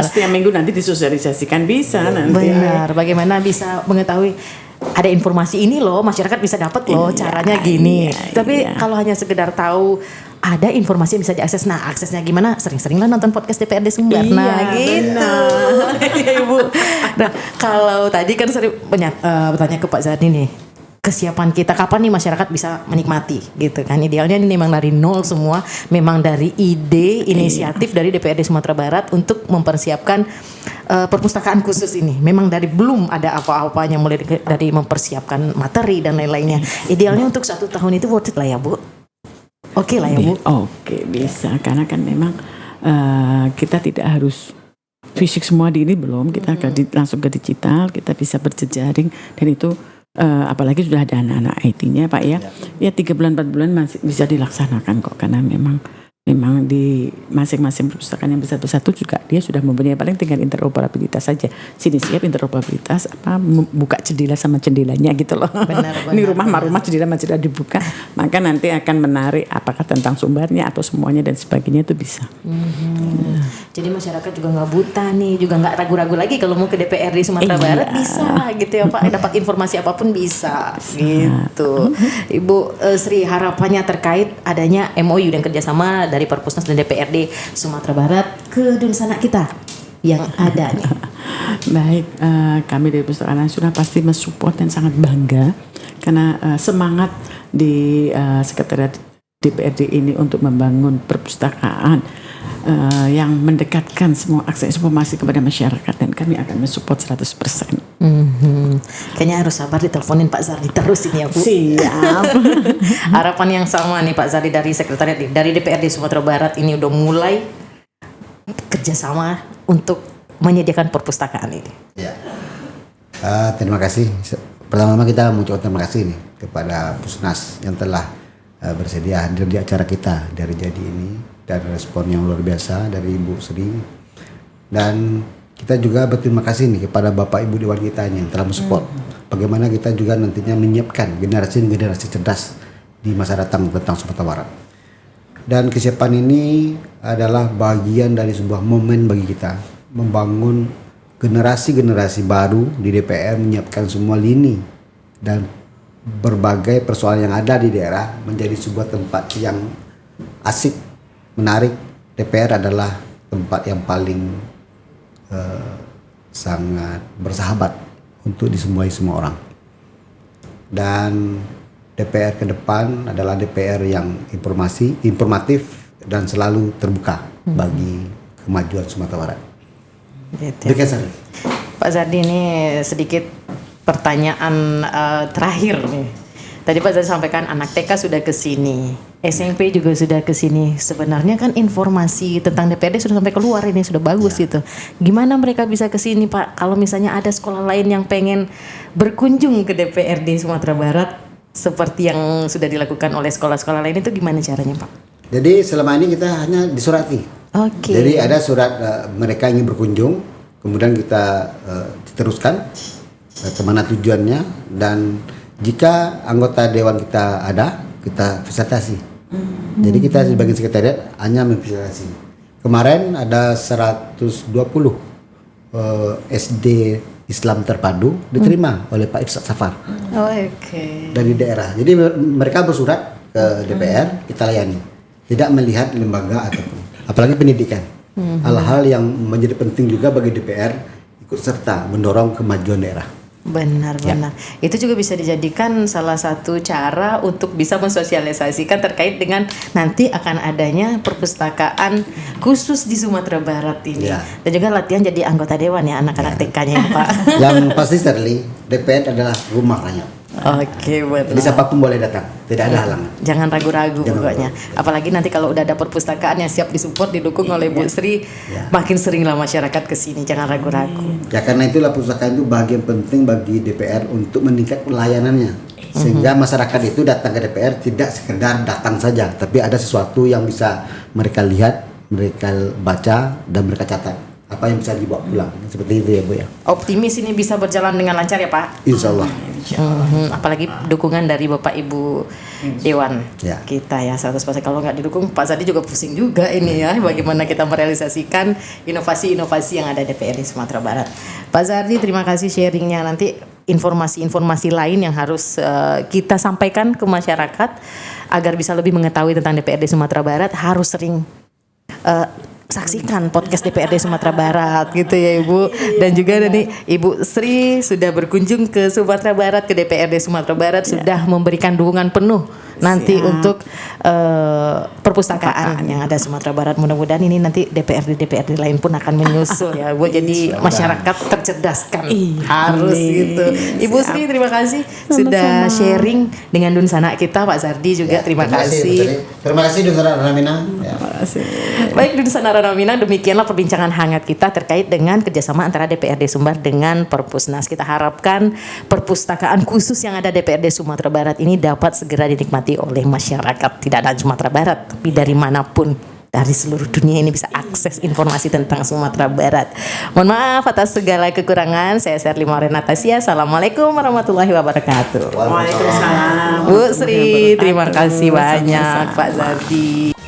Speaker 1: Setiap minggu nanti disosialisasikan bisa nanti.
Speaker 3: Benar. Bagaimana bisa mengetahui ada informasi ini loh, masyarakat bisa dapat loh, caranya gini. Tapi kalau hanya sekedar tahu ada informasi yang bisa diakses, nah aksesnya gimana? Sering-seringlah nonton podcast DPRD Sumbar. Nah gitu. Iya, Ibu. Nah kalau tadi kan sering bertanya ke Pak Zardi nih, kesiapan kita kapan nih masyarakat bisa menikmati gitu kan. Idealnya ini memang dari nol semua, memang dari ide inisiatif dari DPRD Sumatera Barat untuk mempersiapkan perpustakaan khusus ini. Memang dari belum ada apa-apanya, mulai dari mempersiapkan materi dan lain-lainnya. Idealnya untuk 1 tahun itu worth it lah ya, Bu. Oke lah ya, Bu.
Speaker 1: Oke, bisa, karena kan memang kita tidak harus fisik semua di ini, belum kita langsung ke digital, kita bisa berjejaring dan itu apalagi sudah ada anak-anak IT-nya Pak ya 3 bulan 4 bulan masih bisa dilaksanakan kok, karena memang di masing-masing perpustakaan yang besar-besar itu juga dia sudah mempunyai, paling tinggal interoperabilitas saja. Sini siap interoperabilitas buka jendela sama jendelanya gitu loh. Benar, ini rumah jendela dibuka, maka nanti akan menarik apakah tentang sumbernya atau semuanya dan sebagainya itu bisa.
Speaker 3: Jadi masyarakat juga nggak buta nih, juga nggak ragu-ragu lagi kalau mau ke DPRD Sumatera Barat bisa gitu ya Pak, dapat informasi apapun bisa. Gitu. Ibu Sri, harapannya terkait adanya MOU dan kerjasama dari Perpusnas dan DPRD Sumatera Barat ke Dunsana kita yang ada nih.
Speaker 1: Baik, kami dari Perpustakaan Nasional pasti mensupport dan sangat bangga karena semangat di Sekretariat DPRD ini untuk membangun perpustakaan yang mendekatkan semua akses informasi kepada masyarakat, dan kami akan mensupport 100%.
Speaker 3: Kayaknya harus sabar diteleponin Pak Zardi terus ini ya, Bu.
Speaker 1: Siap.
Speaker 3: Harapan yang sama nih Pak Zardi dari Sekretariat dari DPRD Sumatera Barat ini udah mulai kerjasama untuk menyediakan perpustakaan ini.
Speaker 2: Ya. Terima kasih. Pertama-tama kita mengucapkan terima kasih nih kepada Pusnas yang telah bersedia hadir di acara kita dari Jadi ini, dan respon yang luar biasa dari Ibu Sri. Dan kita juga berterima kasih nih kepada Bapak Ibu Dewan kita yang telah mensupport bagaimana kita juga nantinya menyiapkan generasi cerdas di masa datang tentang Sumatera Barat. Dan kesiapan ini adalah bagian dari sebuah momen bagi kita membangun generasi-generasi baru di DPR, menyiapkan semua lini dan berbagai persoalan yang ada di daerah menjadi sebuah tempat yang asik, menarik. DPR adalah tempat yang paling sangat bersahabat untuk disemuai semua orang. Dan DPR ke depan adalah DPR yang informatif dan selalu terbuka bagi kemajuan Sumatera Barat.
Speaker 3: Gitu. Pak Zardi, ini sedikit pertanyaan terakhir nih. Tadi Pak Zardi sampaikan anak TK sudah ke sini, SMP juga sudah ke sini. Sebenarnya kan informasi tentang DPRD sudah sampai keluar, ini sudah bagus gitu. Gimana mereka bisa ke sini Pak? Kalau misalnya ada sekolah lain yang pengen berkunjung ke DPRD Sumatera Barat seperti yang sudah dilakukan oleh sekolah-sekolah lain, itu gimana caranya Pak?
Speaker 2: Jadi selama ini kita hanya disurati.
Speaker 3: Oke.
Speaker 2: Jadi ada surat mereka ingin berkunjung, kemudian kita teruskan kemana tujuannya, dan jika anggota dewan kita ada, kita fasilitasi. Jadi kita sebagai sekretariat hanya memfasilitasi. Kemarin ada 120 SD Islam terpadu diterima oleh Pak Irsyad Safar
Speaker 3: Oke.
Speaker 2: dari daerah. Jadi mereka bersurat ke DPR, kita layani. tidak melihat lembaga ataupun apalagi pendidikan. Hal-hal yang menjadi penting juga bagi DPR ikut serta mendorong kemajuan daerah.
Speaker 3: Benar. Itu juga bisa dijadikan salah satu cara untuk bisa mensosialisasikan terkait dengan nanti akan adanya perpustakaan khusus di Sumatera Barat ini.
Speaker 2: Ya.
Speaker 3: Dan juga latihan jadi anggota dewan ya anak-anak TK-nya ya, Pak.
Speaker 2: Yang pasti Shirley, DPR adalah rumah rakyat.
Speaker 3: Oke, benar.
Speaker 2: Jadi siapapun boleh datang, tidak ada halangan.
Speaker 3: Jangan ragu-ragu
Speaker 2: Jangan
Speaker 3: pokoknya. Apalagi nanti kalau udah ada perpustakaan yang siap disupport didukung oleh Bu Sri, makin seringlah masyarakat ke sini. Jangan ragu-ragu.
Speaker 2: Ya karena itulah perpustakaan itu bagian penting bagi DPR untuk meningkat pelayanannya. Sehingga masyarakat itu datang ke DPR tidak sekedar datang saja, tapi ada sesuatu yang bisa mereka lihat, mereka baca dan mereka catat. Apa yang bisa dibawa pulang, seperti itu ya Bu ya.
Speaker 3: Optimis ini bisa berjalan dengan lancar ya Pak.
Speaker 2: Insya Allah.
Speaker 3: Apalagi dukungan dari Bapak Ibu Dewan
Speaker 2: Ya.
Speaker 3: kita ya 100%. Kalau nggak didukung Pak Zadi juga pusing juga ini ya. Bagaimana kita merealisasikan inovasi-inovasi yang ada DPR di Sumatera Barat. Pak Zardi terima kasih sharingnya. Nanti informasi-informasi lain yang harus kita sampaikan ke masyarakat agar bisa lebih mengetahui tentang DPRD Sumatera Barat harus sering saksikan podcast DPRD Sumatera Barat gitu ya Ibu. Dan juga nih Ibu Sri sudah berkunjung ke Sumatera Barat, ke DPRD Sumatera Barat, sudah memberikan dukungan penuh nanti untuk perpustakaan yang ada Sumatera Barat. Mudah-mudahan ini nanti DPRD lain pun akan menyusul ya Bu. Jadi masyarakat tercerdaskan harus gitu. Ibu Sri terima kasih sudah sharing dengan Dunsana kita. Pak Zardi juga terima kasih.
Speaker 2: Terima kasih Dunsana Ranamina.
Speaker 3: Baik Dunsana Ranamina, demikianlah perbincangan hangat kita terkait dengan kerjasama antara DPRD Sumbar dengan Perpusnas. Kita harapkan perpustakaan khusus yang ada DPRD Sumatera Barat ini dapat segera dinikmati oleh masyarakat, tidak ada Sumatera Barat, tapi dari manapun dari seluruh dunia ini bisa akses informasi tentang Sumatera Barat. Mohon maaf atas segala kekurangan. Saya Sherly Maureen Natasha. Assalamualaikum warahmatullahi wabarakatuh.
Speaker 1: Waalaikumsalam.
Speaker 3: Bu Sri, terima kasih banyak Pak Zardi.